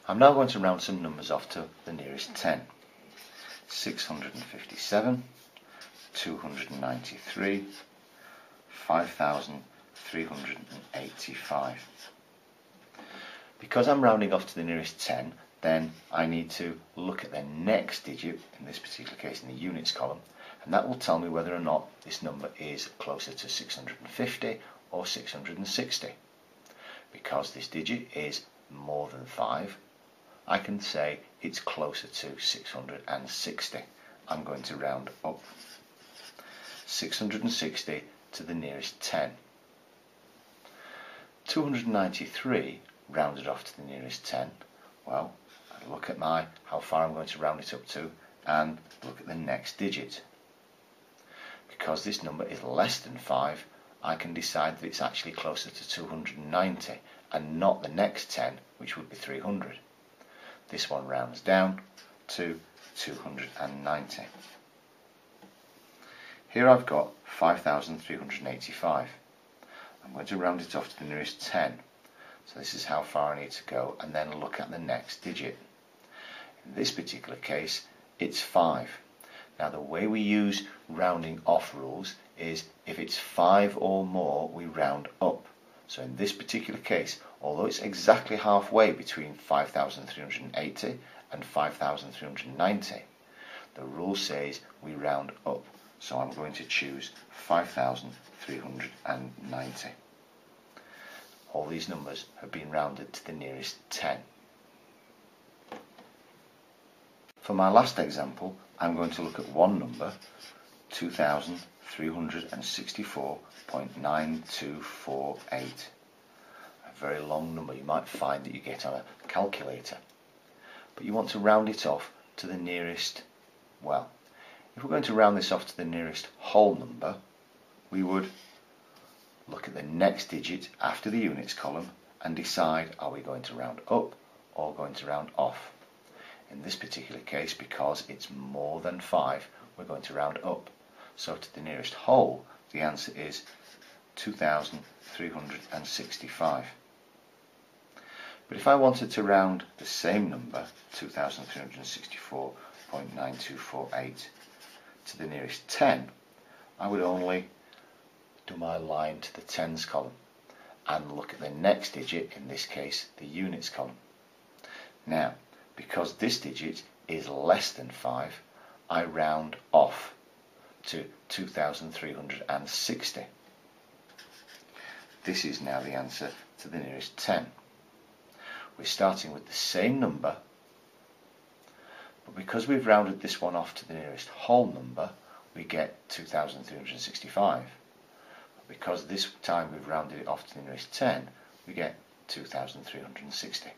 I'm now going to round some numbers off to the nearest 10. 657, 293, 5,385. Because I'm rounding off to the nearest 10, then I need to look at the next digit, in this particular case in the units column, and that will tell me whether or not this number is closer to 650 or 660. Because this digit is more than 5, I can say it's closer to 660. I'm going to round up. 660 to the nearest 10. 293 rounded off to the nearest 10. Well, I look at how far I'm going to round it up to and look at the next digit. Because this number is less than 5, I can decide that it's actually closer to 290 and not the next 10, which would be 300. This one rounds down to 290. Here I've got 5,385. I'm going to round it off to the nearest 10. So this is how far I need to go, and then look at the next digit. In this particular case, it's 5. Now the way we use rounding off rules is if it's 5 or more, we round up. So in this particular case, although it's exactly halfway between 5,380 and 5,390, the rule says we round up. So I'm going to choose 5,390. All these numbers have been rounded to the nearest 10. For my last example, I'm going to look at one number, 2,364.9248. A very long number you might find that you get on a calculator. But you want to round it off to the nearest, well, if we're going to round this off to the nearest whole number, we would look at the next digit after the units column and decide, are we going to round up or going to round off? In this particular case, because it's more than 5, we're going to round up. So to the nearest whole, the answer is 2,365. But if I wanted to round the same number, 2,364.9248, to the nearest 10, I would only do my line to the tens column and look at the next digit, in this case the units column. Now, because this digit is less than 5, I round off to 2,360. This is now the answer to the nearest 10. We're starting with the same number, but because we've rounded this one off to the nearest whole number, we get 2,365. Because this time we've rounded it off to the nearest 10, we get 2,360.